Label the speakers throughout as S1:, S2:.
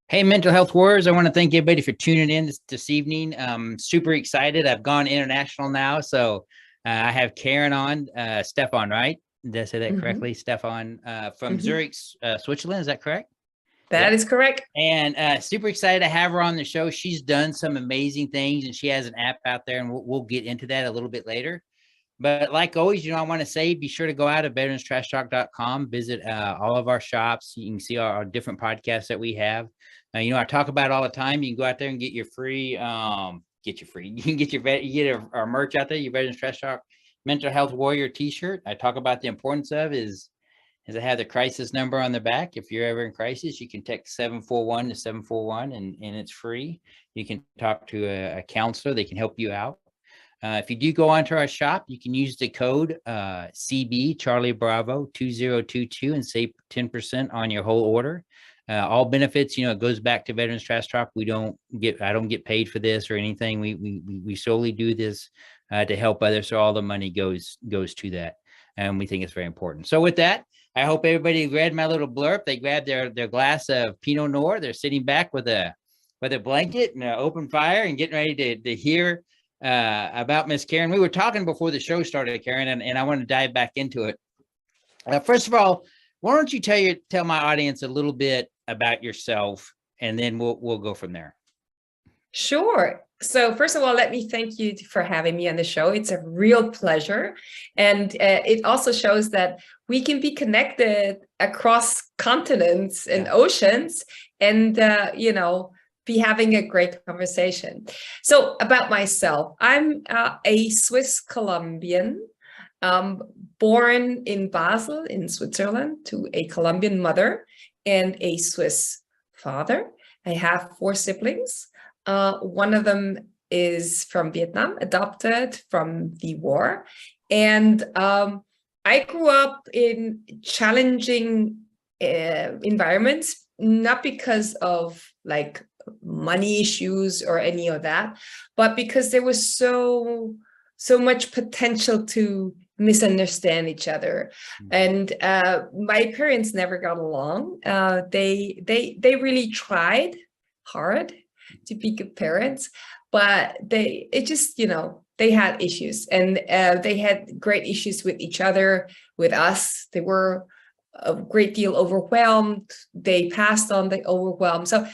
S1: Hey, Mental Health Warriors. I want to thank everybody for tuning in this evening. Super excited. I've gone international now. So I have Karin on, Stephan, right? Did I say that
S2: Mhm.
S1: correctly? Stephan from
S2: Mhm.
S1: Zurich, Switzerland. Is that correct?
S2: That
S1: Yep.
S2: is correct.
S1: And super excited to have her on the show. She's done some amazing things and she has an app out there, and we'll get into that a little bit later. But like always, I want to say, be sure to go out to veteranstrashtalk.com, visit all of our shops. You can see our different podcasts that we have. I talk about it all the time. You can go out there and get your free, you can get our merch out there, your Veterans Trash Talk Mental Health Warrior t-shirt. I talk about the importance of is I have the crisis number on the back. If you're ever in crisis, you can text 741 to 741 and it's free. You can talk to a counselor. They can help you out. If you do go onto our shop, you can use the code CB Charlie Bravo 2022 and save 10% on your whole order. All benefits, it goes back to Veterans Trash Talk. I don't get paid for this or anything. We solely do this to help others. So all the money goes to that, and we think it's very important. So with that, I hope everybody read my little blurb. They grabbed their glass of Pinot Noir. They're sitting back with a blanket and an open fire and getting ready to hear about Miss Karin. We were talking before the show started, Karin, and I want to dive back into it. First of all, why don't you tell my audience a little bit about yourself, and then we'll go from there.
S2: Sure. So first of all, let me thank you for having me on the show. It's a real pleasure. And it also shows that we can be connected across continents and oceans and, be having a great conversation. So about myself, I'm a Swiss Colombian, born in Basel in Switzerland to a Colombian mother and a Swiss father. I have 4 siblings. One of them is from Vietnam, adopted from the war. And I grew up in challenging environments, not because of like money issues or any of that, but because there was so much potential to misunderstand each other. And my parents never got along. They really tried hard to be good parents, but they had issues, and they had great issues with each other, with us. They were a great deal overwhelmed. They passed on the overwhelm. So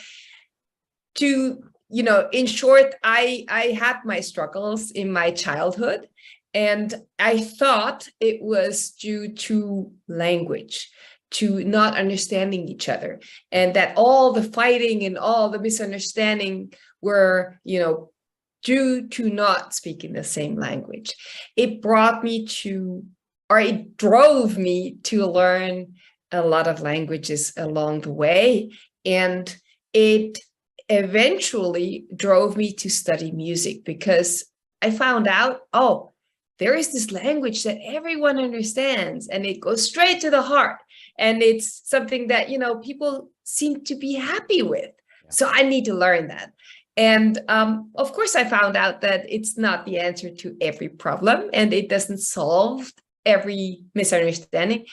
S2: in short, I had my struggles in my childhood, and I thought it was due to language, to not understanding each other, and that all the fighting and all the misunderstanding were, due to not speaking the same language. It drove me to learn a lot of languages along the way, and it eventually drove me to study music, because I found out, there is this language that everyone understands, and it goes straight to the heart. And it's something that, people seem to be happy with. So I need to learn that. And of course, I found out that it's not the answer to every problem, and it doesn't solve every misunderstanding,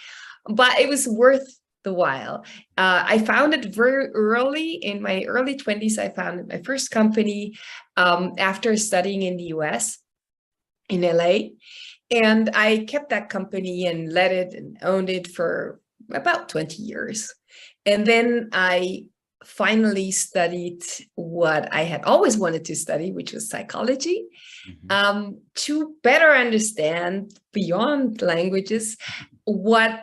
S2: but it was worth the while. I found it very early, in my early 20s. I founded my first company after studying in the US, in LA. And I kept that company and led it and owned it for about 20 years. And then I finally studied what I had always wanted to study, which was psychology, to better understand, beyond languages,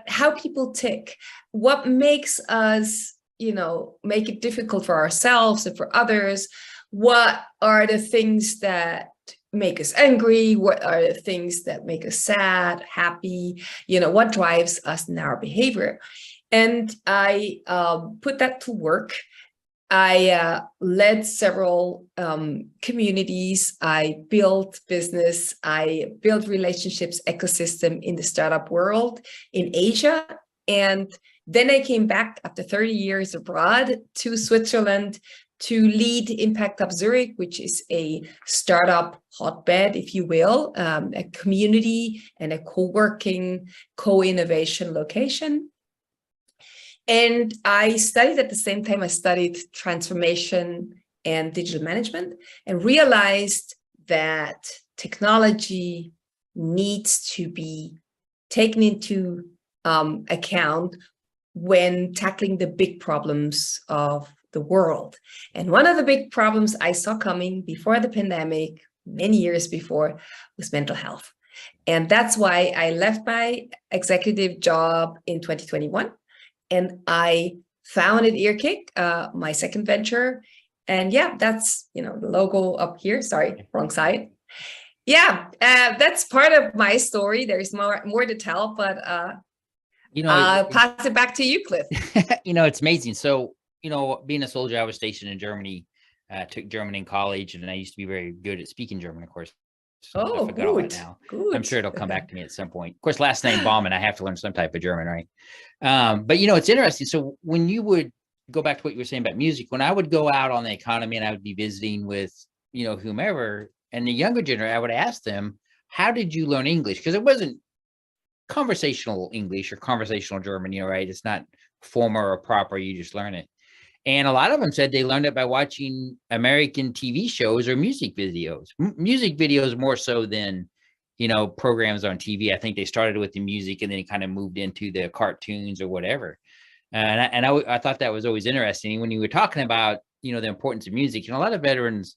S2: how people tick, what makes us, make it difficult for ourselves and for others. What are the things that make us angry? What are the things that make us sad, happy? What drives us in our behavior? And I put that to work. I led several communities. I built business. I built relationships, ecosystem in the startup world in Asia. And then I came back after 30 years abroad to Switzerland to lead Impact Hub Zurich, which is a startup hotbed, if you will, a community and a co-working, co-innovation location. And I studied at the same time, I studied transformation and digital management, and realized that technology needs to be taken into account when tackling the big problems of the world. And one of the big problems I saw coming before the pandemic, many years before, was mental health. And that's why I left my executive job in 2021, and I founded Earkick, my second venture. And yeah, that's, the logo up here. Sorry, wrong side. Yeah, that's part of my story. There's more to tell, but I'll pass it back to you, Cliff.
S1: It's amazing. So, being a soldier, I was stationed in Germany. Took German in college, and I used to be very good at speaking German, of course.
S2: Oh,
S1: I forgot all that now.
S2: Good.
S1: I'm sure it'll come back to me at some point. Of course, last name Bauman, I have to learn some type of German, right? But it's interesting. So when you would go back to what you were saying about music, when I would go out on the economy and I would be visiting with, whomever, and the younger generation, I would ask them, how did you learn English? Because it wasn't conversational English or conversational German, right? It's not formal or proper. You just learn it. And a lot of them said they learned it by watching American TV shows or music videos. Music videos more so than, programs on TV. I think they started with the music and then it kind of moved into the cartoons or whatever. And I thought that was always interesting. When you were talking about, the importance of music, a lot of veterans,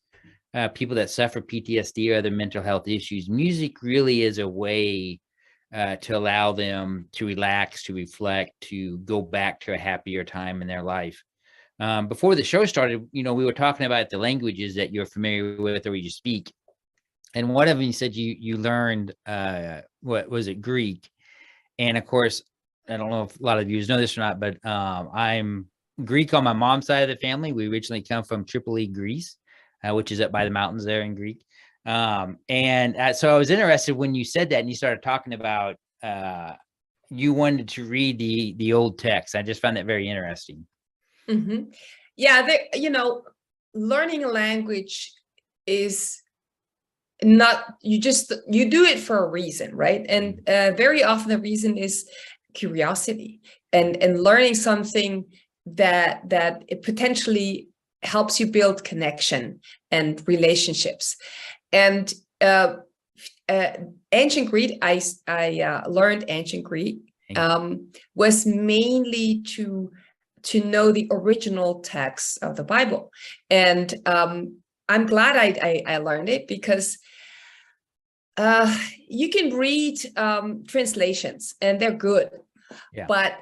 S1: people that suffer PTSD or other mental health issues, music really is a way to allow them to relax, to reflect, to go back to a happier time in their life. Before the show started, we were talking about the languages that you're familiar with or you speak. And one of them, you said you learned, what was it, Greek? And of course, I don't know if a lot of you know this or not, but I'm Greek on my mom's side of the family. We originally come from Tripoli, Greece, which is up by the mountains there in Greek. So I was interested when you said that and you started talking about you wanted to read the old text. I just found that very interesting.
S2: Mm-hmm. Yeah, learning a language is not, you do it for a reason, right? And very often the reason is curiosity and learning something that it potentially helps you build connection and relationships. And ancient Greek, I learned ancient Greek was mainly to know the original text of the Bible. And I'm glad I learned it, because you can read translations and they're good, but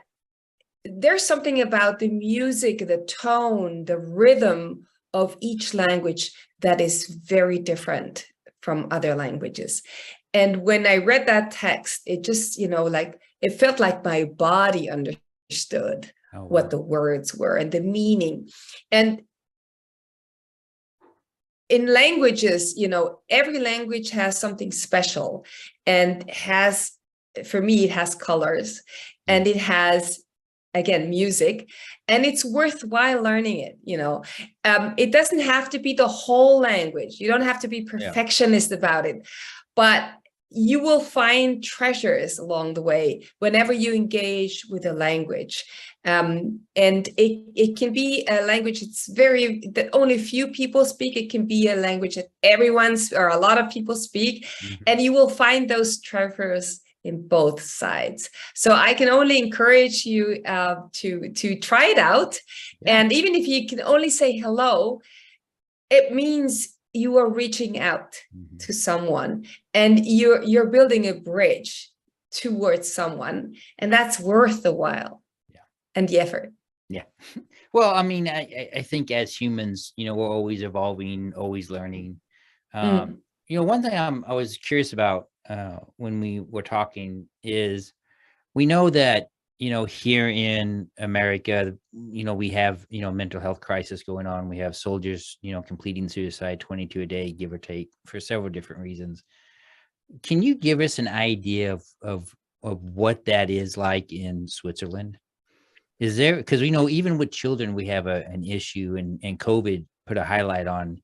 S2: there's something about the music, the tone, the rhythm of each language that is very different from other languages. And when I read that text, it just, it felt like my body understood what the words were and the meaning. And in languages, every language has something special, and for me, it has colors, and it has, again, music, and it's worthwhile learning it. It doesn't have to be the whole language. You don't have to be perfectionist about it, but you will find treasures along the way whenever you engage with a language. And it can be a language that only a few people speak. It can be a language that a lot of people speak, and you will find those treasures in both sides. So I can only encourage you to try it out. And even if you can only say hello, it means you are reaching out to someone, and you're building a bridge towards someone, and that's worth the while and the effort.
S1: Yeah. Well, I mean, I think as humans, we're always evolving, always learning. One thing I was curious about when we were talking is, we know that, here in America, we have, mental health crisis going on. We have soldiers, completing suicide, 22 a day, give or take, for several different reasons. Can you give us an idea of what that is like in Switzerland? Is there, because we know even with children, we have an issue, and COVID put a highlight on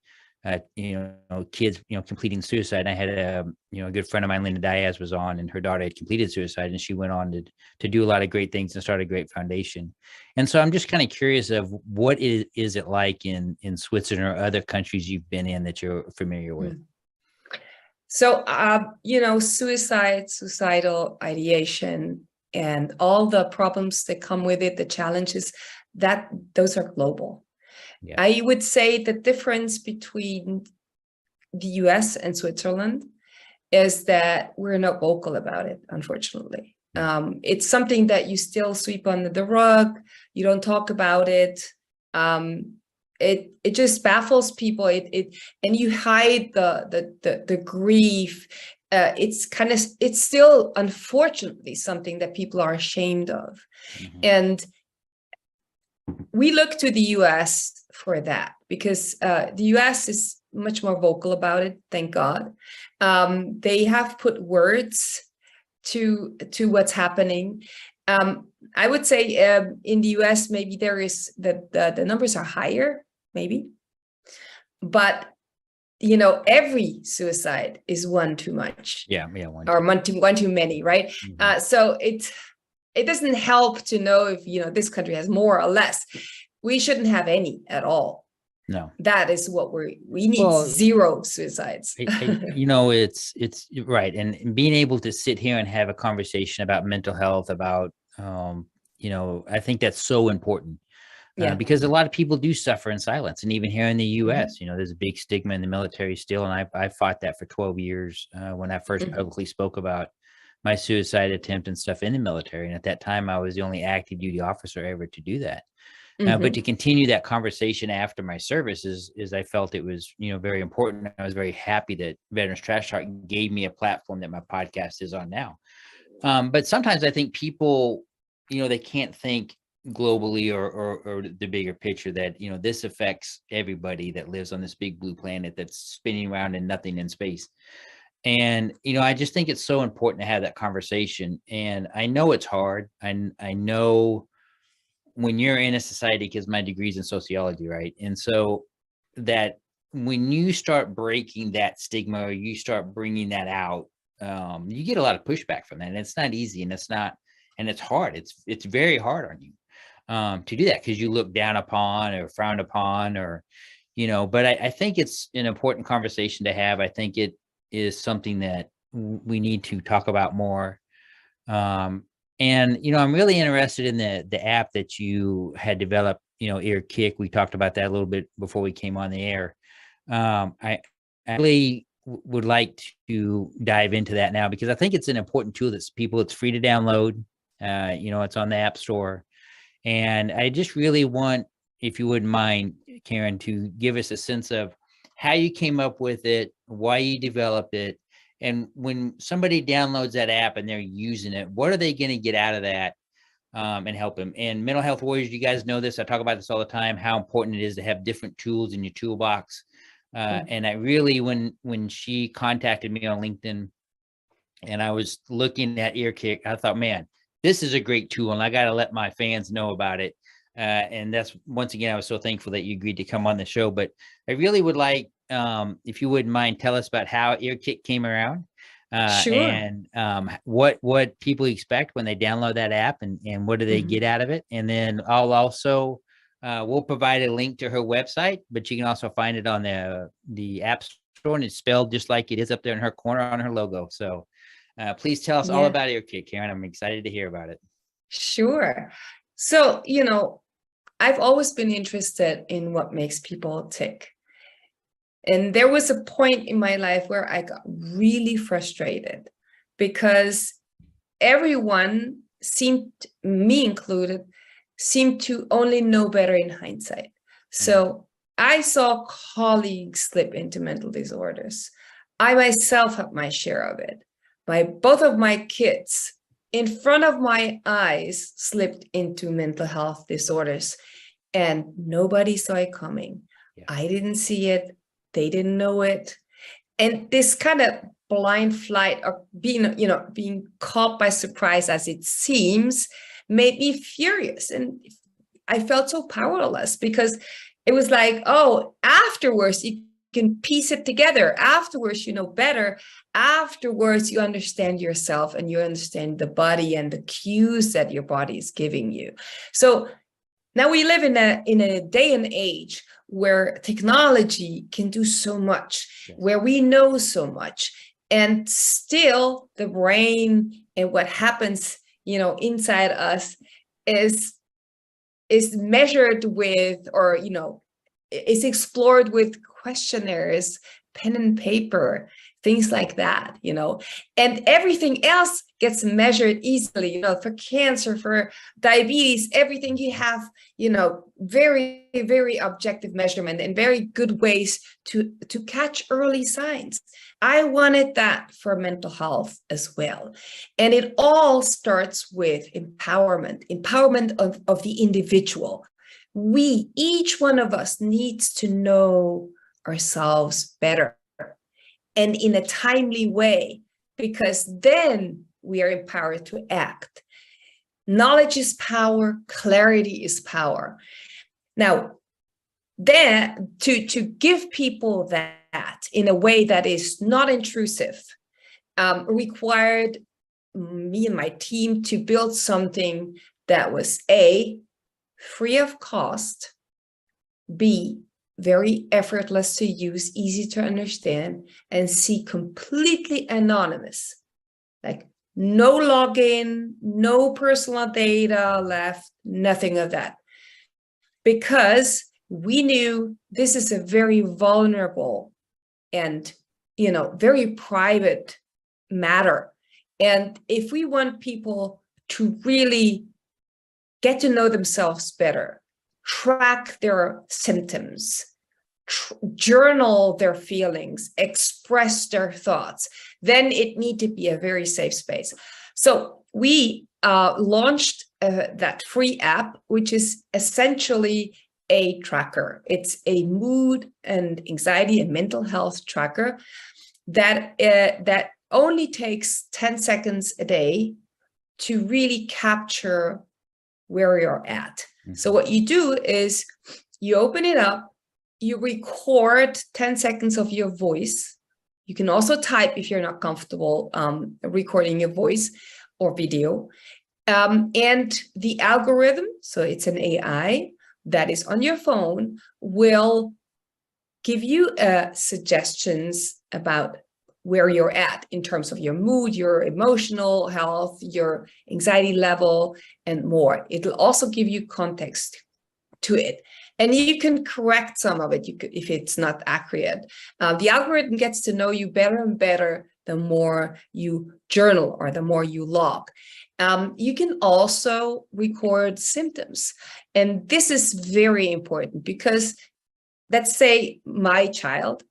S1: kids, completing suicide. And I had a good friend of mine, Linda Diaz, was on, and her daughter had completed suicide, and she went on to do a lot of great things and start a great foundation. And so I'm just kind of curious of what is it like in Switzerland or other countries you've been in that you're familiar with?
S2: So, suicidal ideation, and all the problems that come with it, the challenges, those are global.
S1: Yeah.
S2: I would say the difference between the US and Switzerland is that we're not vocal about it, unfortunately. It's something that you still sweep under the rug. You don't talk about it. It just baffles people. And you hide the grief. It's still, unfortunately, something that people are ashamed of.
S1: Mm-hmm.
S2: And we look to the US for that, because the US is much more vocal about it, thank God. They have put words to what's happening. I would say in the US, maybe there is the numbers are higher, maybe. But, every suicide is one too much.
S1: Yeah, one
S2: too many, right?
S1: Mm-hmm.
S2: So it doesn't help to know if, this country has more or less. We shouldn't have any at all.
S1: No,
S2: that is what we need. Zero suicides.
S1: It's right. And being able to sit here and have a conversation about mental health, about, I think that's so important. Because a lot of people do suffer in silence. And even here in the US, there's a big stigma in the military still. And I fought that for 12 years when I first publicly spoke about my suicide attempt and stuff in the military. And at that time, I was the only active duty officer ever to do that. But to continue that conversation after my service is I felt it was, very important. I was very happy that Veterans Trash Talk gave me a platform that my podcast is on now. But sometimes I think people, they can't think globally or the bigger picture that, this affects everybody that lives on this big blue planet that's spinning around in nothing in space. And, I just think it's so important to have that conversation. And I know it's hard. I know when you're in a society, because my degree's in sociology, right? And so that when you start breaking that stigma, or you start bringing that out, you get a lot of pushback from that. And it's not easy, and it's hard. It's very hard on you to do that, because you look down upon or frowned upon, or, but I think it's an important conversation to have. I think it is something that we need to talk about more. And, I'm really interested in the app that you had developed, Earkick. We talked about that a little bit before we came on the air. I really would like to dive into that now, because I think it's an important tool it's free to download. It's on the App Store. And I just really want, if you wouldn't mind, Karin, to give us a sense of how you came up with it, why you developed it. And when somebody downloads that app and they're using it, what are they going to get out of that and help them? And Mental Health Warriors, you guys know this. I talk about this all the time, how important it is to have different tools in your toolbox. And I really, when she contacted me on LinkedIn and I was looking at Earkick, I thought, man, this is a great tool, and I got to let my fans know about it. And that's, once again, I was so thankful that you agreed to come on the show. But I really would like, if you wouldn't mind, tell us about how Earkick came around,
S2: Sure.
S1: and what people expect when they download that app, and what do they get out of it. And then I'll also, we'll provide a link to her website, but you can also find it on the App Store, and it's spelled just like it is up there in her corner on her logo. So please tell us all about Earkick, Karin. I'm excited to hear about it.
S2: Sure. So, I've always been interested in what makes people tick. And there was a point in my life where I got really frustrated, because everyone seemed, me included, seemed to only know better in hindsight. So I saw colleagues slip into mental disorders. I myself had my share of it. Both of my kids, in front of my eyes, slipped into mental health disorders, and nobody saw it coming. Yeah. I didn't see it. They didn't know it. And this kind of blind flight, or being caught by surprise, as it seems, made me furious. And I felt so powerless, because it was like, oh, afterwards, you can piece it together. Afterwards, you know better. Afterwards, you understand yourself and you understand the body and the cues that your body is giving you. So now we live in a day and age where technology can do so much, where we know so much, and still the brain and what happens, you know, inside us is measured with, or, you know, is explored with questionnaires, pen and paper, things like that, you know, and everything else gets measured easily, you know, for cancer, for diabetes, everything you have, you know, very, very objective measurement and very good ways to catch early signs. I wanted that for mental health as well. And it all starts with empowerment of the individual. Each one of us needs to know ourselves better and in a timely way, because then we are empowered to act. Knowledge is power, clarity is power. Now, then to give people that in a way that is not intrusive, required me and my team to build something that was A, free of cost, B, very effortless to use, easy to understand, and C, completely anonymous. Like no login, no personal data left, nothing of that. Because we knew this is a very vulnerable and, you know, very private matter. And if we want people to really get to know themselves better, track their symptoms, journal their feelings, express their thoughts, then it needs to be a very safe space. So we launched that free app, which is essentially a tracker. It's a mood and anxiety and mental health tracker that only takes 10 seconds a day to really capture where you're at. So what you do is you open it up, you record 10 seconds of your voice. You can also type if you're not comfortable recording your voice or video. And the algorithm, so it's an AI that is on your phone, will give you suggestions about where you're at in terms of your mood, your emotional health, your anxiety level, and more. It'll also give you context to it. And you can correct some of it if it's not accurate. The algorithm gets to know you better and better the more you journal or the more you log. You can also record symptoms. And this is very important because, let's say my child,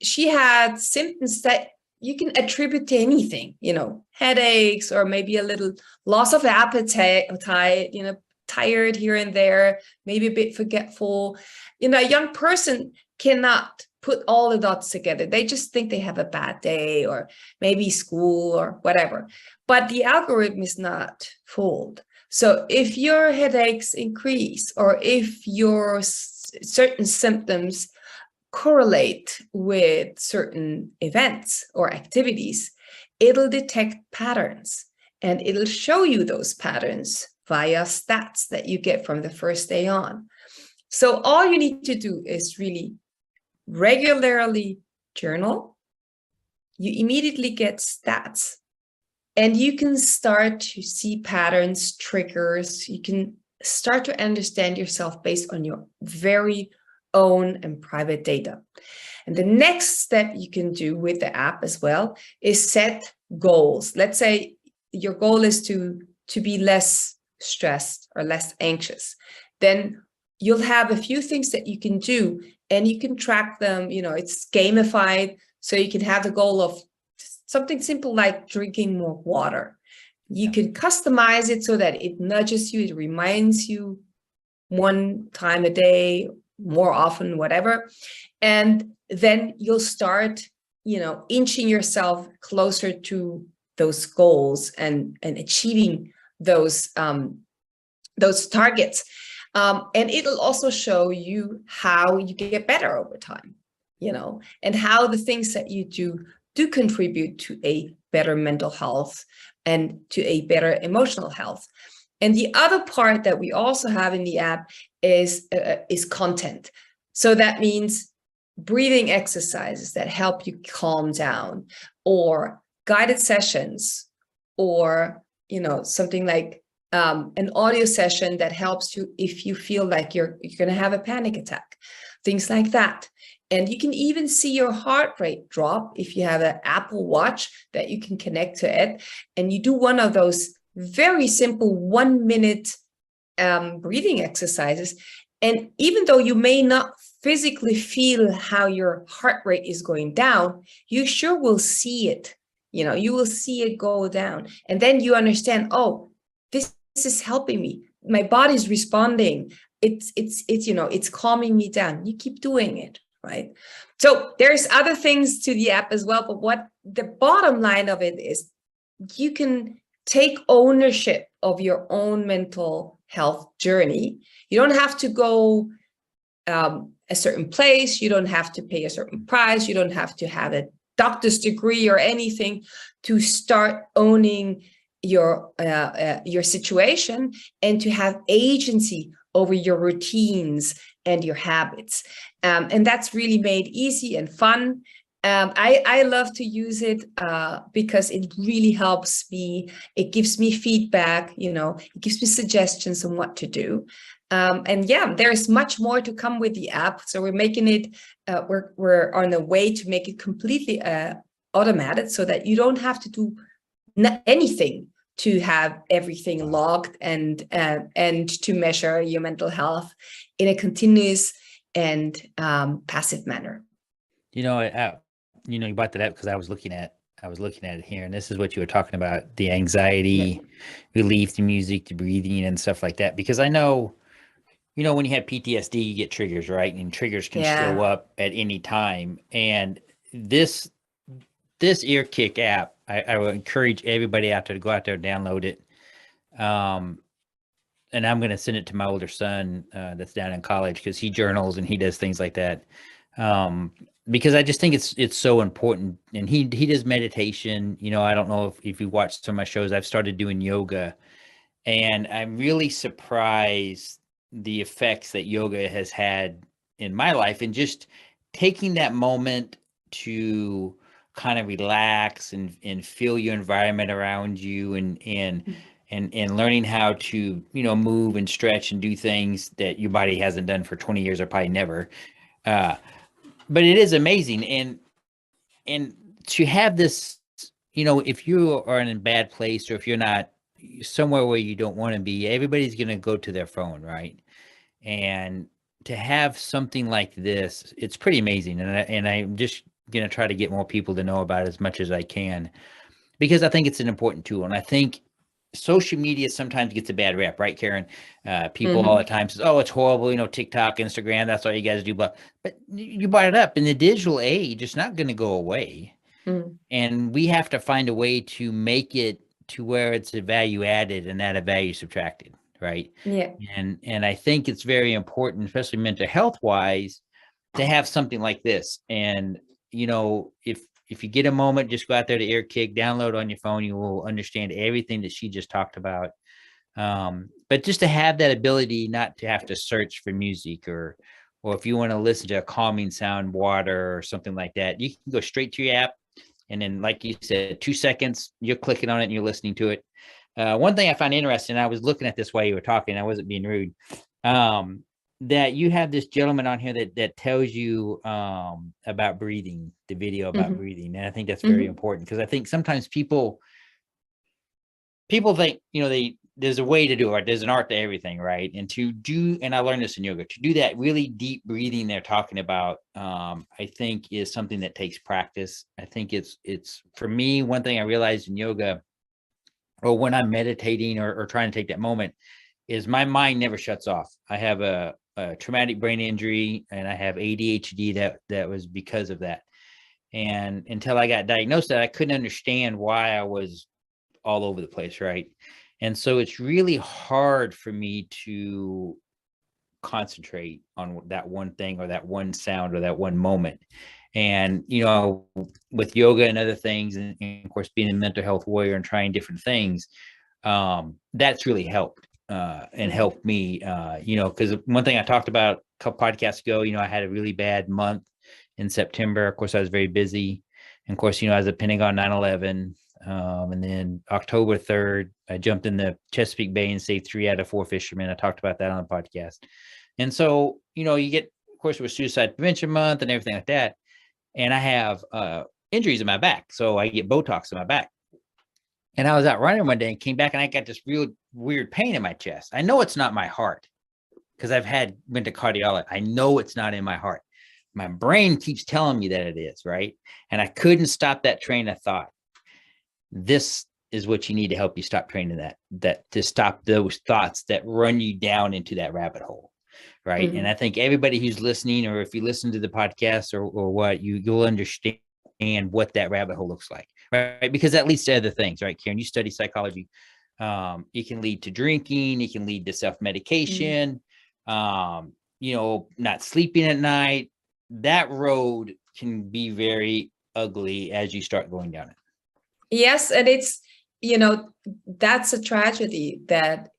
S2: she had symptoms that you can attribute to anything, you know, headaches or maybe a little loss of appetite, you know, tired here and there, maybe a bit forgetful. You know, a young person cannot put all the dots together. They just think they have a bad day or maybe school or whatever. But the algorithm is not fooled. So if your headaches increase or if your certain symptoms correlate with certain events or activities, it'll detect patterns and it'll show you those patterns via stats that you get from the first day on. So all you need to do is really regularly journal. You immediately get stats and you can start to see patterns, triggers. You can start to understand yourself based on your very own and private data. And the next step you can do with the app as well is set goals. Let's say your goal is to be less stressed or less anxious. Then you'll have a few things that you can do and you can track them. You know, it's gamified. So you can have the goal of something simple like drinking more water. You can customize it so that it nudges you, it reminds you one time a day, more often, whatever. And then you'll start, you know, inching yourself closer to those goals and achieving those targets. And it'll also show you how you get better over time. and how the things that you do contribute to a better mental health and to a better emotional health. And the other part that we also have in the app is content. So that means breathing exercises that help you calm down, or guided sessions, or something like an audio session that helps you if you feel like you're going to have a panic attack, things like that. And you can even see your heart rate drop if you have an Apple Watch that you can connect to it, and you do one of those very simple 1-minute breathing exercises. And even though you may not physically feel how your heart rate is going down, you sure will see it. You will see it go down. And then you understand, oh, this is helping me. My body's responding. It's calming me down. You keep doing it, right? So there's other things to the app as well. But what the bottom line of it is, you can take ownership of your own mental health journey. You don't have to go a certain place. You don't have to pay a certain price. You don't have to have a doctor's degree or anything to start owning your situation and to have agency over your routines and your habits. And that's really made easy and fun. I love to use it because it really helps me. It gives me feedback, it gives me suggestions on what to do. And yeah, there's much more to come with the app. So we're making it, we're on the way to make it completely automated, so that you don't have to do anything to have everything logged and to measure your mental health in a continuous and passive manner.
S1: You brought that up because I was looking at it here, and this is what you were talking about, the anxiety relief, the music, the breathing and stuff like that. Because I know, when you have PTSD, you get triggers, right? And triggers can show up at any time. And this Earkick app, I would encourage everybody out there to go out there and download it. And I'm going to send it to my older son that's down in college, because he journals and he does things like that. Because I just think it's so important. And he does meditation. I don't know if you watched some of my shows, I've started doing yoga, and I'm really surprised the effects that yoga has had in my life, and just taking that moment to kind of relax and feel your environment around you, and learning how to, move and stretch and do things that your body hasn't done for 20 years or probably never. But it is amazing. And to have this, if you are in a bad place, or if you're not somewhere where you don't want to be, everybody's going to go to their phone, right? And to have something like this, it's pretty amazing. And I'm just going to try to get more people to know about it as much as I can, because I think it's an important tool. And I think social media sometimes gets a bad rep, right, Karin? People all the time says, oh, it's horrible, TikTok, Instagram, that's all you guys do. But you brought it up, in the digital age, it's not going to go away. And we have to find a way to make it to where it's a value added and not a value subtracted, right?
S2: Yeah.
S1: And I think it's very important, especially mental health wise, to have something like this. And if you get a moment, just go out there to Earkick, download on your phone. You will understand everything that she just talked about. But just to have that ability, not to have to search for music, or if you want to listen to a calming sound, water or something like that, you can go straight to your app. And then, like you said, 2 seconds, you're clicking on it and you're listening to it. One thing I find interesting, I was looking at this while you were talking, I wasn't being rude, that you have this gentleman on here that tells you about breathing, the video about breathing. And I think that's very important, because I think sometimes people think, there's a way to do it. There's an art to everything, right? And and I learned this in yoga, to do that really deep breathing they're talking about, I think is something that takes practice. I think it's for me, one thing I realized in yoga, or when I'm meditating or trying to take that moment, is my mind never shuts off. I have a traumatic brain injury, and I have ADHD that was because of that. And until I got diagnosed, that I couldn't understand why I was all over the place, right? And so it's really hard for me to concentrate on that one thing or that one sound or that one moment. And, with yoga and other things, and of course, being a mental health warrior and trying different things, that's really helped and helped me, because one thing I talked about a couple podcasts ago, I had a really bad month in September. Of course, I was very busy. And of course, I was at Pentagon 9/11. And then October 3rd, I jumped in the Chesapeake Bay and saved 3 out of 4 fishermen. I talked about that on the podcast. And so, you get, of course, with Suicide Prevention Month and everything like that. And I have injuries in my back. So I get Botox in my back. And I was out running one day and came back and I got this real weird pain in my chest. I know it's not my heart because went to cardiology. I know it's not in my heart. My brain keeps telling me that it is, right? And I couldn't stop that train of thought. This is what you need to help you stop training that to stop those thoughts that run you down into that rabbit hole. Right. And I think everybody who's listening, or if you listen to the podcast or what, you'll understand what that rabbit hole looks like. Right. Because that leads to other things. Right. Karen, you study psychology. It can lead to drinking. It can lead to self-medication, not sleeping at night. That road can be very ugly as you start going down it.
S2: Yes. And it's, that's a tragedy that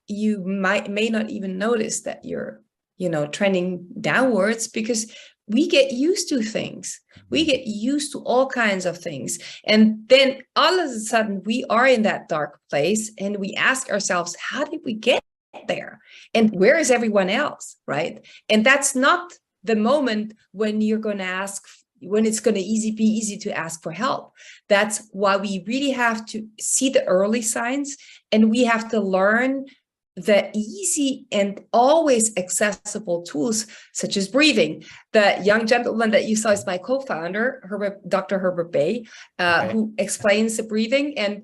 S2: you may not even notice that you're trending downwards, because we get used to things. We get used to all kinds of things. And then all of a sudden we are in that dark place and we ask ourselves, how did we get there? And where is everyone else? Right. And that's not the moment when you're going to ask, when it's going to be easy to ask for help. That's why we really have to see the early signs, and we have to learn the easy and always accessible tools, such as breathing. The young gentleman that you saw is my co-founder, Dr. Herbert Bay, who explains the breathing, and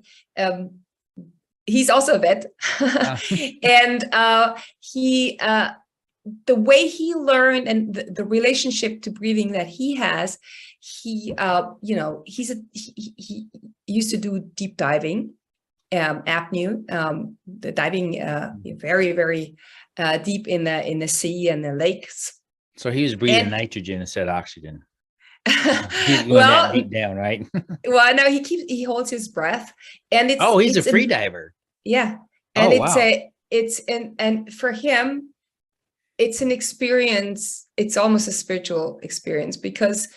S2: he's also a vet. And he, the way he learned and the relationship to breathing that he has, he used to do deep diving. Apnea, the diving very, very deep in the sea and the lakes.
S1: So he was breathing nitrogen instead of oxygen. He's going
S2: well,
S1: that deep down, right?
S2: Well, no, he holds his breath, and
S1: he's a free diver.
S2: Yeah, and and for him, it's an experience. It's almost a spiritual experience, because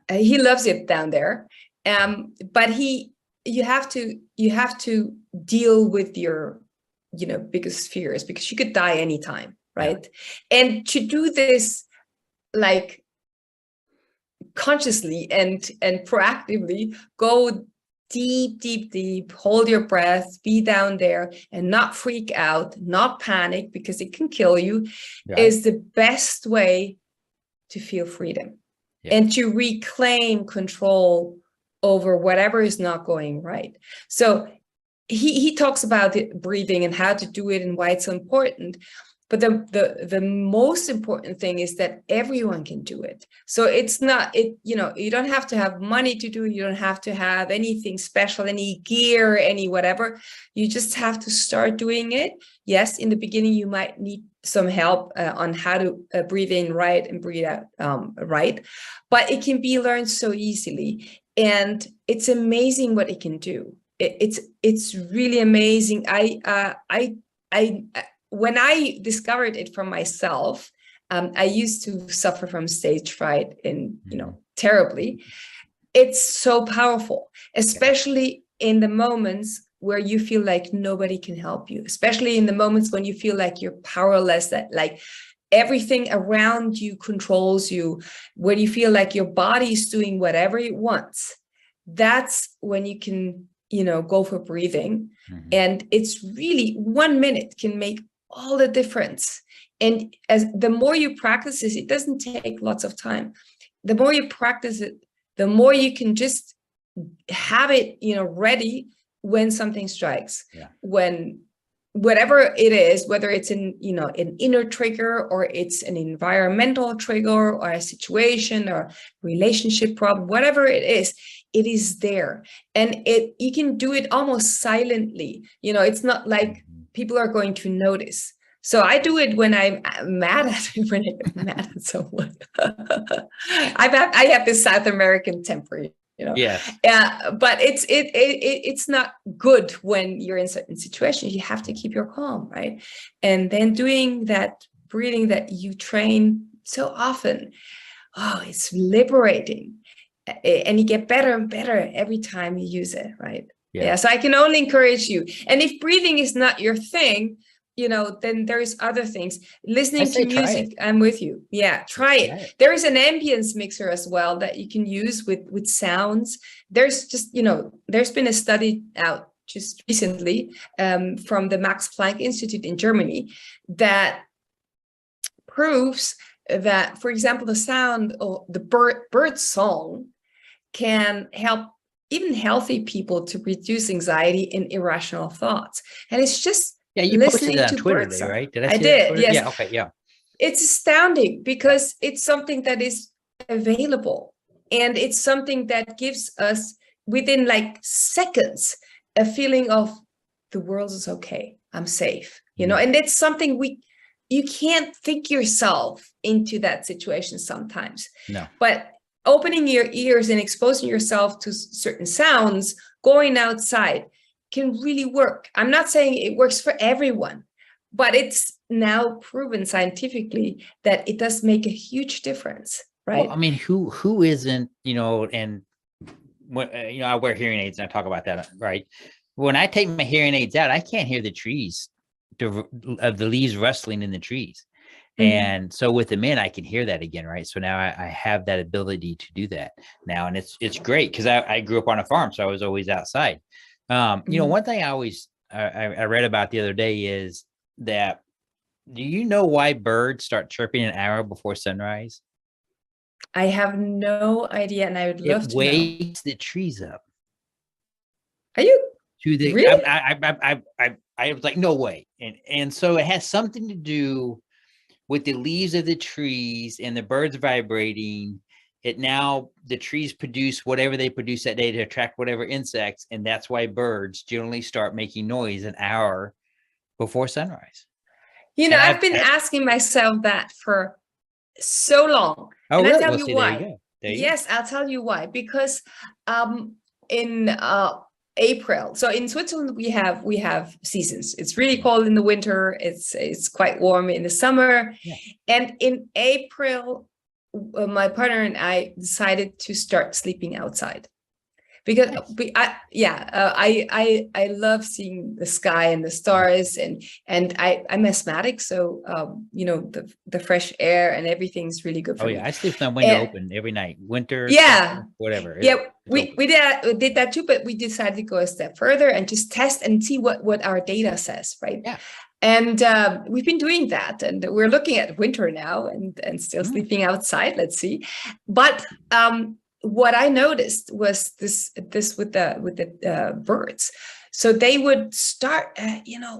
S2: he loves it down there. But you have to deal with your, biggest fears, because you could die anytime, right? Yeah. And to do this, like, consciously and proactively, go deep, hold your breath, be down there and not freak out, not panic, because it can kill you, is the best way to feel freedom and to reclaim control over whatever is not going right. So he talks about the breathing and how to do it and why it's so important. But the most important thing is that everyone can do it. So it's not, you don't have to have money to do it. You don't have to have anything special, any gear, any whatever. You just have to start doing it. Yes, in the beginning, you might need some help on how to breathe in right and breathe out right. But it can be learned so easily. And it's amazing what it can do. It's really amazing. When I discovered it for myself, I used to suffer from stage fright, and terribly. It's so powerful, especially in the moments where you feel like nobody can help you, especially in the moments when you feel like you're powerless, that like everything around you controls you, when you feel like your body is doing whatever it wants. That's when you can, go for breathing. Mm-hmm. And it's really 1 minute can make all the difference. And as the more you practice this, it doesn't take lots of time. The more you practice it, the more you can just have it, ready when something strikes. Yeah. When whatever it is, whether it's an inner trigger, or it's an environmental trigger, or a situation or relationship problem, whatever it is there. And you can do it almost silently. It's not like people are going to notice. So I do it when I'm mad at when I get mad at someone. I have this South American temper,
S1: Yes.
S2: But it's not good when you're in certain situations. You have to keep your calm, right? And then doing that breathing that you train so often, it's liberating, and you get better and better every time you use it, right? Yeah. So I can only encourage you. And if breathing is not your thing, then there's other things. Listening to music, I'm with you. Yeah, try it. There is an ambience mixer as well that you can use with sounds. There's just, there's been a study out just recently from the Max Planck Institute in Germany that proves that, for example, the sound of the bird song can help even healthy people to reduce anxiety and irrational thoughts. And it's just
S1: you
S2: listening
S1: posted it on
S2: to
S1: Twitter
S2: bird
S1: today,
S2: song.
S1: right?
S2: I did. Yes.
S1: Yeah. Okay. Yeah.
S2: It's astounding because it's something that is available, and it's something that gives us within like seconds a feeling of the world is okay. I'm safe. And it's something you can't think yourself into that situation sometimes.
S1: No.
S2: But opening your ears and exposing yourself to certain sounds, going outside can really work. I'm not saying it works for everyone, but it's now proven scientifically that it does make a huge difference, right?
S1: Well, I mean, who isn't, and when, I wear hearing aids and I talk about that, right? When I take my hearing aids out, I can't hear the trees, of the leaves rustling in the trees. And so with them in, I can hear that again, right? So now I have that ability to do that now, and it's great because I grew up on a farm, so I was always outside. One thing I read about the other day is that, do you know why birds start chirping an hour before sunrise?
S2: I have no idea, and I would love to know.
S1: It wakes the trees up.
S2: Are you really?
S1: I was like, no way, and so it has something to do with the leaves of the trees and the birds vibrating. The trees produce whatever they produce that day to attract whatever insects. And that's why birds generally start making noise an hour before sunrise.
S2: I've been asking myself that for so long.
S1: Oh,
S2: and
S1: really?
S2: I'll tell you why.
S1: Yes,
S2: I'll tell you why. Because in April, so in Switzerland we have seasons. It's really cold in the winter. It's quite warm in the summer. Yeah. And in April, my partner and I decided to start sleeping outside because I love seeing the sky and the stars, and I'm asthmatic, so the fresh air and everything's really good for me.
S1: I sleep with my window open every night, winter, summer, whatever.
S2: We did that too, but we decided to go a step further and just test and see what our data says, right?
S1: Yeah.
S2: And we've been doing that, and we're looking at winter now and still sleeping outside. Let's see. But what I noticed was this with the birds. So they would start,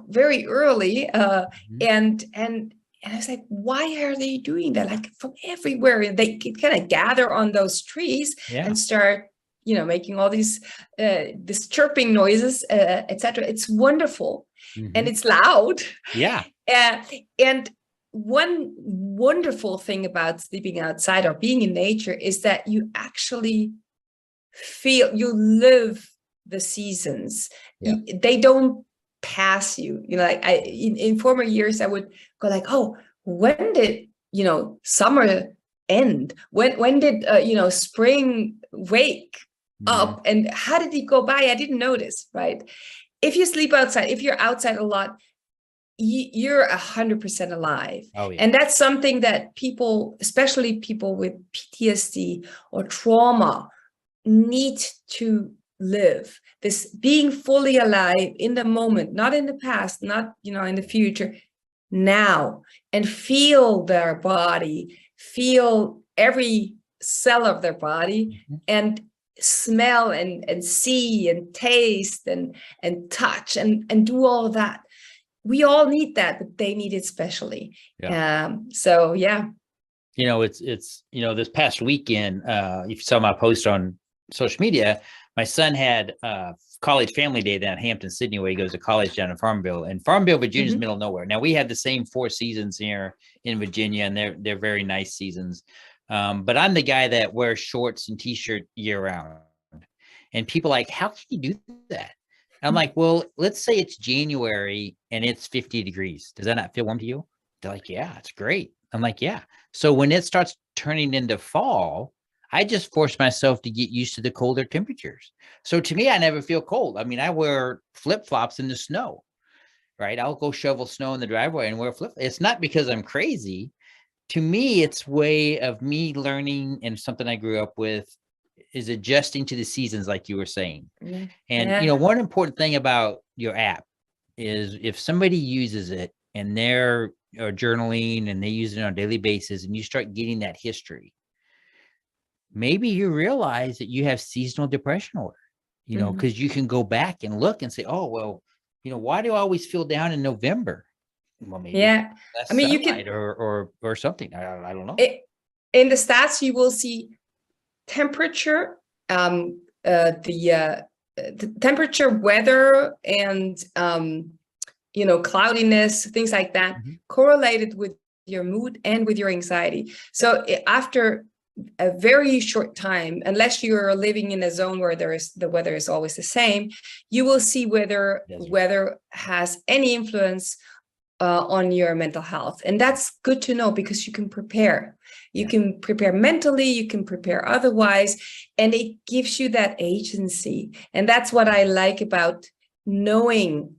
S2: very early, and I was like, why are they doing that? Like from everywhere, they kind of gather on those trees and start, making all these this chirping noises, etc. It's wonderful, and it's loud.
S1: Yeah.
S2: And one wonderful thing about sleeping outside or being in nature is that you actually you live the seasons. Yeah. They don't pass you. Like in former years, I would go like, oh, when did summer end? When did spring wake up? And how did it go by? I didn't notice, right? If you sleep outside, if you're outside a lot, you're 100% alive.
S1: Oh, yeah.
S2: And that's something that people, especially people with PTSD or trauma, need to live. This being fully alive in the moment, not in the past, not in the future, now, and feel their body, feel every cell of their body, and smell and see and taste and touch and do all of that. We all need that, but they need it especially. Yeah. So yeah.
S1: It's this past weekend, if you saw my post on social media, my son had college family day down in Hampton, Sydney, where he goes to college down in Farmville. And Farmville, Virginia is middle of nowhere. Now we have the same 4 seasons here in Virginia, and they're very nice seasons. But I'm the guy that wears shorts and t-shirt year round. And people are like, how can you do that? I'm like, well, let's say it's January and it's 50 degrees. Does that not feel warm to you? They're like, yeah, it's great. I'm like, yeah. So when it starts turning into fall, I just force myself to get used to the colder temperatures. So to me, I never feel cold. I mean, I wear flip-flops in the snow, right? I'll go shovel snow in the driveway and wear flip. It's not because I'm crazy. To me, it's way of me learning, and something I grew up with is adjusting to the seasons, like you were saying. And, one important thing about your app is if somebody uses it and they're journaling and they use it on a daily basis, and you start getting that history, maybe you realize that you have seasonal depression order, because you can go back and look and say, oh, well, why do I always feel down in November? Well, maybe less
S2: I mean,
S1: sunlight
S2: you can,
S1: or something. I don't know.
S2: In the stats, you will see temperature, the temperature, weather, and cloudiness, things like that, correlated with your mood and with your anxiety. So after a very short time, unless you're living in a zone where the weather is always the same, you will see whether weather has any influence on your mental health. And that's good to know, because you can prepare. You can prepare mentally, you can prepare otherwise, and it gives you that agency. And that's what I like about knowing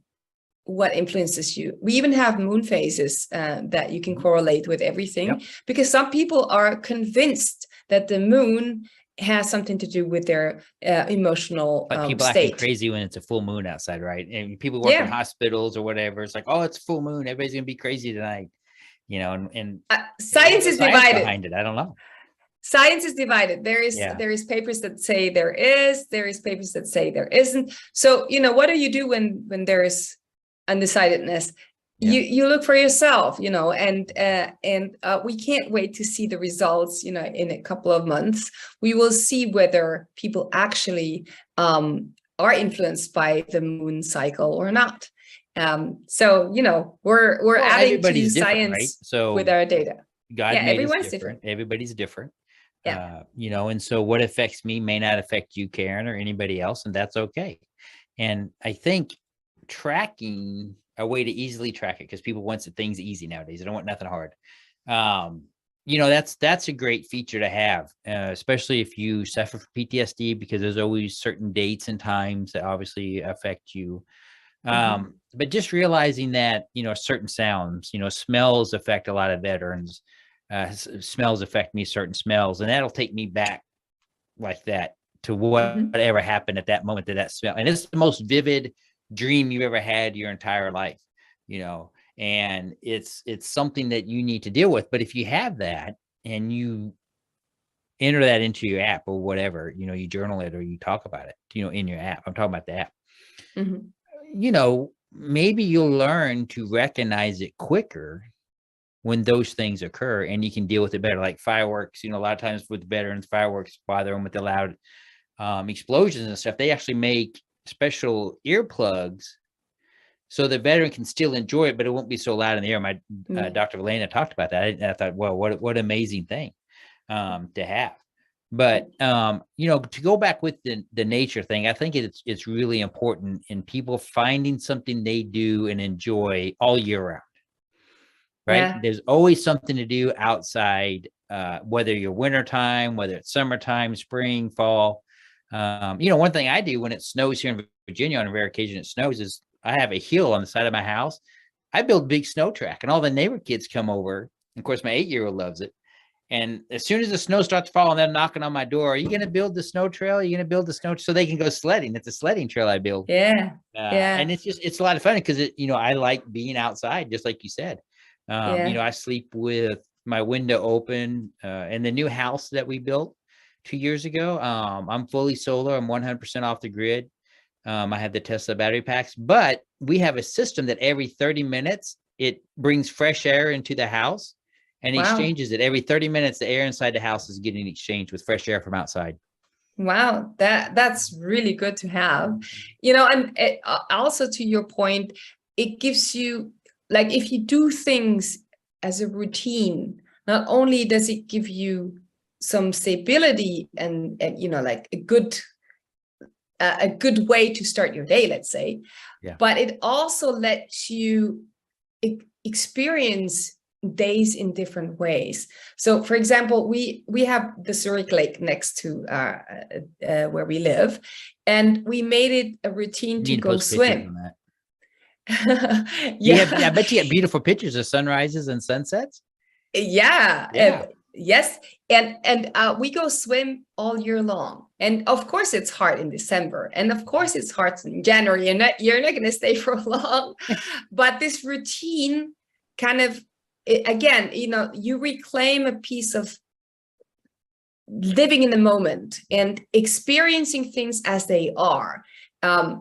S2: what influences you. We even have moon phases that you can correlate with everything, because some people are convinced that the moon has something to do with their emotional
S1: but people
S2: state.
S1: acting crazy when it's a full moon outside, right? And people work in hospitals or whatever. It's like, oh, it's full moon, everybody's gonna be crazy tonight, and
S2: science is divided
S1: behind it. I don't know.
S2: Science is divided. There is papers that say there is papers that say there isn't. So what do you do when there is undecidedness? You look for yourself, and we can't wait to see the results, in a couple of months. We will see whether people actually are influenced by the moon cycle or not. So, we're adding to science, right?
S1: So
S2: with our data.
S1: God made us different. Everybody's different. And so what affects me may not affect you, Karin, or anybody else, and that's okay. And I think tracking a way to easily track it, because people want things easy nowadays. They don't want nothing hard. That's a great feature to have, especially if you suffer from PTSD, because there's always certain dates and times that obviously affect you. But just realizing that, certain sounds, smells affect a lot of veterans. Smells affect me, certain smells, and that'll take me back like that to whatever happened at that moment, to that smell. And it's the most vivid dream you've ever had your entire life, and it's something that you need to deal with. But if you have that and you enter that into your app or whatever, you journal it or you talk about it, in your app, I'm talking about the app, maybe you'll learn to recognize it quicker when those things occur, and you can deal with it better. Like fireworks, a lot of times with veterans, fireworks bother them with the loud explosions and stuff. They actually make special earplugs so the veteran can still enjoy it, but it won't be so loud in the ear. My Dr. Valena talked about that. I thought, well, what an amazing thing to have. But to go back with the nature thing, I think it's really important in people finding something they do and enjoy all year round. Right? There's always something to do outside, whether you're wintertime, whether it's summertime, spring, fall. One thing I do when it snows here in Virginia, on a rare occasion it snows, is I have a hill on the side of my house. I build a big snow track, and all the neighbor kids come over. Of course, my 8-year-old loves it. And as soon as the snow starts falling, they're knocking on my door. Are you going to build the snow trail? Are you going to build the snow so they can go sledding? It's a sledding trail I build. And it's a lot of fun, because I like being outside, just like you said. I sleep with my window open. In the new house that we built 2 years ago, I'm fully solar. I'm 100% off the grid. I have the Tesla battery packs, but we have a system that every 30 minutes, it brings fresh air into the house and exchanges it. Every 30 minutes, the air inside the house is getting exchanged with fresh air from outside.
S2: Wow, that's really good to have. You know, and also to your point, it gives you, like, if you do things as a routine, not only does it give you some stability and you know, like a good way to start your day, let's say,
S1: Yeah.
S2: but it also lets you experience days in different ways. So for example, we have the Zurich Lake next to where we live, and we made it a routine
S1: You
S2: to
S1: need to
S2: go
S1: post pictures
S2: swim.
S1: on that. I
S2: Yeah,
S1: bet you get beautiful pictures of sunrises and sunsets.
S2: yeah,
S1: Yeah.
S2: yes, and we go swim all year long, and of course it's hard in December, and of course it's hard in January, and you're not going to stay for long, but this routine kind of, again, you know, you reclaim a piece of living in the moment and experiencing things as they are.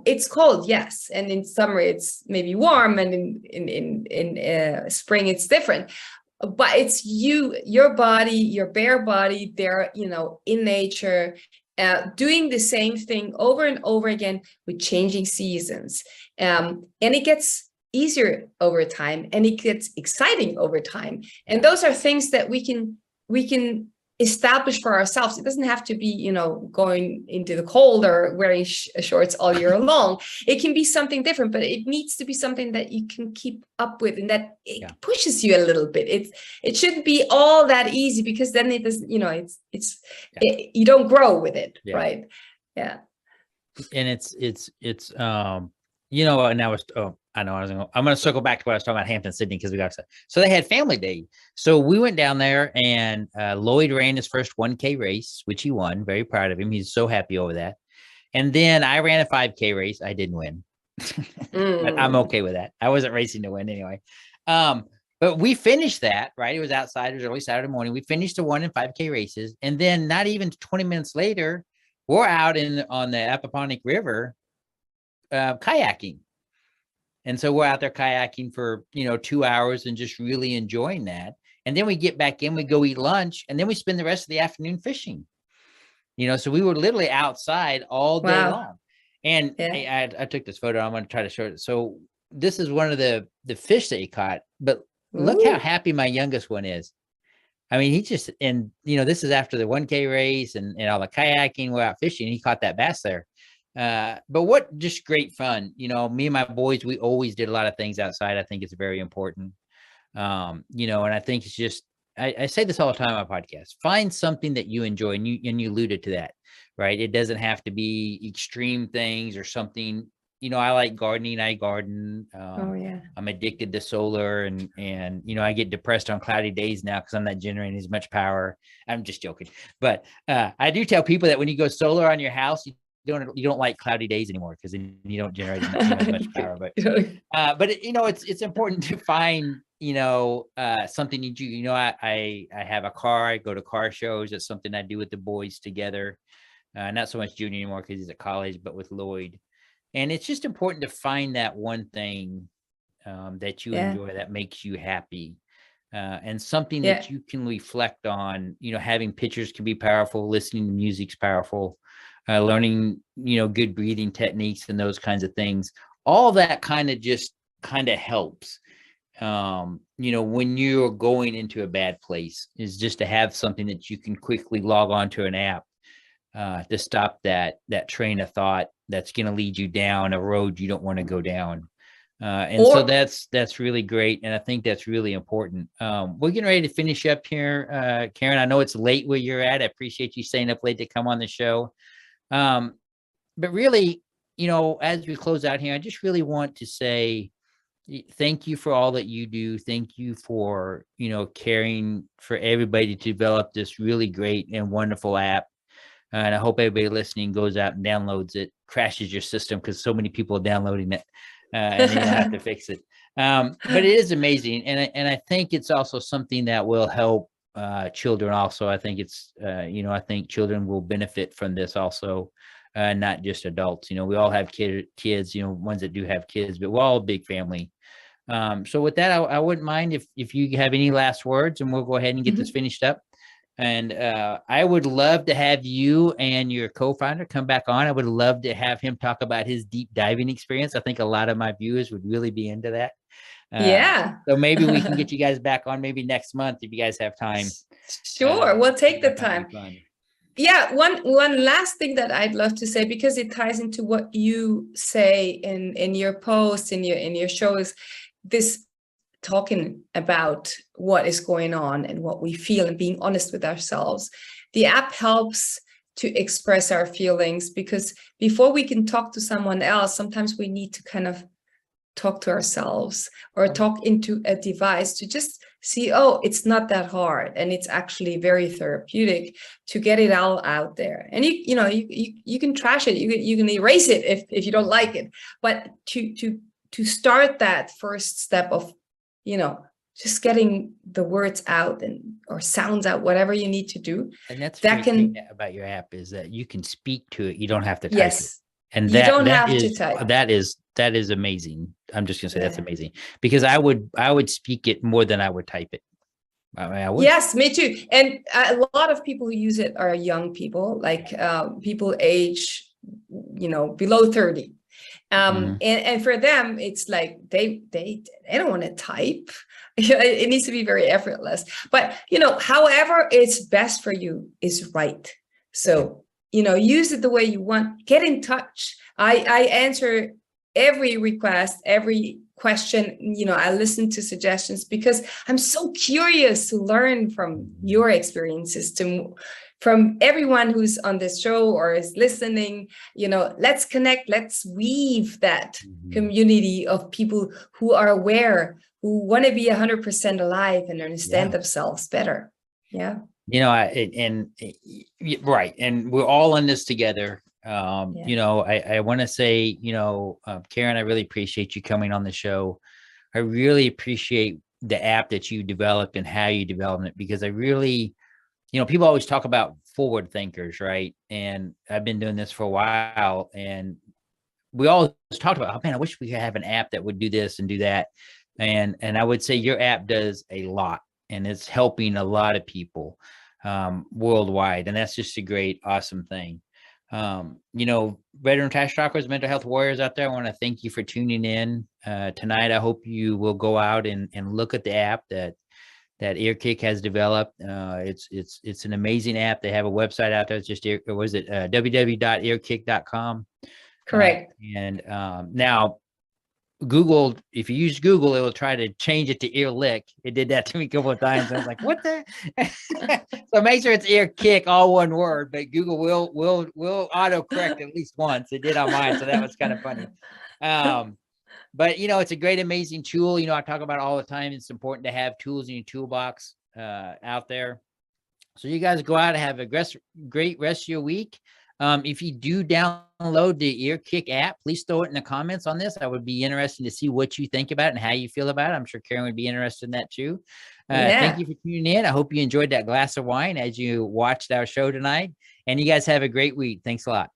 S2: It's cold, yes, and in summer it's maybe warm, and in spring it's different. But it's your body, your bare body there, you know, in nature, doing the same thing over and over again with changing seasons. And it gets easier over time, and it gets exciting over time. And those are things that we can establish for ourselves. It doesn't have to be, you know, going into the cold or wearing shorts all year long. It can be something different, but it needs to be something that you can keep up with, and that it pushes you a little bit. It shouldn't be all that easy, because then it doesn't, you know, you don't grow with it, right? Yeah.
S1: And it's you know, and I'm going to circle back to what I was talking about Hampton, Sydney, because we got to, so they had family day. So we went down there, and Lloyd ran his first 1K race, which he won. Very proud of him. He's so happy over that. And then I ran a 5K race. I didn't win, but I'm okay with that. I wasn't racing to win anyway. But we finished that, right? It was outside. It was early Saturday morning. We finished the 1 and 5K races. And then not even 20 minutes later, we're out on the Appomattox River kayaking. And so we're out there kayaking for, you know, 2 hours and just really enjoying that. And then we get back in, we go eat lunch, and then we spend the rest of the afternoon fishing. You know, so we were literally outside all day long. And I took this photo. I'm going to try to show it. So this is one of the fish that he caught, but look how happy my youngest one is. I mean, he just, and you know, this is after the 1K race and all the kayaking, we're out fishing. He caught that bass there. But what just great fun. You know, me and my boys, we always did a lot of things outside. I think it's very important. You know, and I think it's just, I say this all the time on my podcast, find something that you enjoy, and you alluded to that, right? It doesn't have to be extreme things or something. You know, I like gardening. I garden. I'm addicted to solar, and you know, I get depressed on cloudy days now because I'm not generating as much power. I'm just joking, but I do tell people that when you go solar on your house, you don't like cloudy days anymore, because then you don't generate as much power. But you know, it's important to find, you know, something you do. You know, I have a car. I go to car shows. That's something I do with the boys together. Not so much Junior anymore because he's at college, but with Lloyd. And it's just important to find that one thing that you enjoy, that makes you happy, and something that you can reflect on. You know, having pictures can be powerful. Listening to music's powerful. Learning, you know, good breathing techniques and those kinds of things. All that kind of helps. You know, when you're going into a bad place, is just to have something that you can quickly log on to an app to stop that train of thought that's going to lead you down a road you don't want to go down. So that's really great. And I think that's really important. We're getting ready to finish up here. Karin, I know it's late where you're at. I appreciate you staying up late to come on the show. But really, you know, as we close out here, I just really want to say thank you for all that you do. Thank you for, you know, caring for everybody to develop this really great and wonderful app. And I hope everybody listening goes out and downloads it, crashes your system because so many people are downloading it, and then you'll have to fix it. But it is amazing. And I think it's also something that will help children also. I think it's, you know, I think children will benefit from this also, not just adults. You know, we all have kids, you know, ones that do have kids, but we're all a big family. So with that, I wouldn't mind if you have any last words, and we'll go ahead and get this finished up. And I would love to have you and your co-founder come back on. I would love to have him talk about his deep diving experience. I think a lot of my viewers would really be into that.
S2: Yeah.
S1: So maybe we can get you guys back on maybe next month if you guys have time.
S2: Sure, we'll take the
S1: That might be
S2: time.
S1: fun.
S2: Yeah, one last thing that I'd love to say, because it ties into what you say in your posts, in your shows, this talking about what is going on and what we feel and being honest with ourselves. The app helps to express our feelings, because before we can talk to someone else, sometimes we need to kind of talk to ourselves or talk into a device to just see, oh, it's not that hard, and it's actually very therapeutic to get it all out there. And you can trash it, you can erase it if you don't like it, but to start that first step of just getting the words out or sounds out, whatever you need to do.
S1: And that's that can about your app is that you can speak to it, you don't have to type it. And
S2: you don't have to type.
S1: That is amazing. I'm just gonna say that's amazing, because I would speak it more than I would type it. I would. Yes,
S2: me too. And a lot of people who use it are young people, like people age, below 30. And for them, it's like they don't want to type. It needs to be very effortless. But however it's best for you is right. So use it the way you want. Get in touch. I answer every request, every question. I listen to suggestions because I'm so curious to learn from your experiences, from everyone who's on this show or is listening. Let's connect, let's weave that community of people who are aware, who want to be 100% alive and understand themselves better. Yeah.
S1: Right. And we're all in this together. I want to say, Karin, I really appreciate you coming on the show. I really appreciate the app that you developed and how you developed it, because I really, people always talk about forward thinkers, right? And I've been doing this for a while, and we always talked about, oh man, I wish we could have an app that would do this and do that. And I would say your app does a lot, and it's helping a lot of people worldwide. And that's just a great, awesome thing. Veteran trash talkers, mental health warriors out there, I want to thank you for tuning in tonight. I hope you will go out and look at the app that Earkick has developed. It's an amazing app. They have a website out there. It's just www.earkick.com.
S2: Correct.
S1: And now Google, if you use Google, it will try to change it to Earlick. It did that to me a couple of times. I was like, what the? So make sure it's Earkick, all one word, but Google will autocorrect at least once. It did on mine, so that was kind of funny. But it's a great, amazing tool. I talk about it all the time. It's important to have tools in your toolbox out there. So you guys go out and have a great rest of your week. If you do download the Earkick app, please throw it in the comments on this. I would be interested to see what you think about it and how you feel about it. I'm sure Karin would be interested in that too. Thank you for tuning in. I hope you enjoyed that glass of wine as you watched our show tonight. And you guys have a great week. Thanks a lot.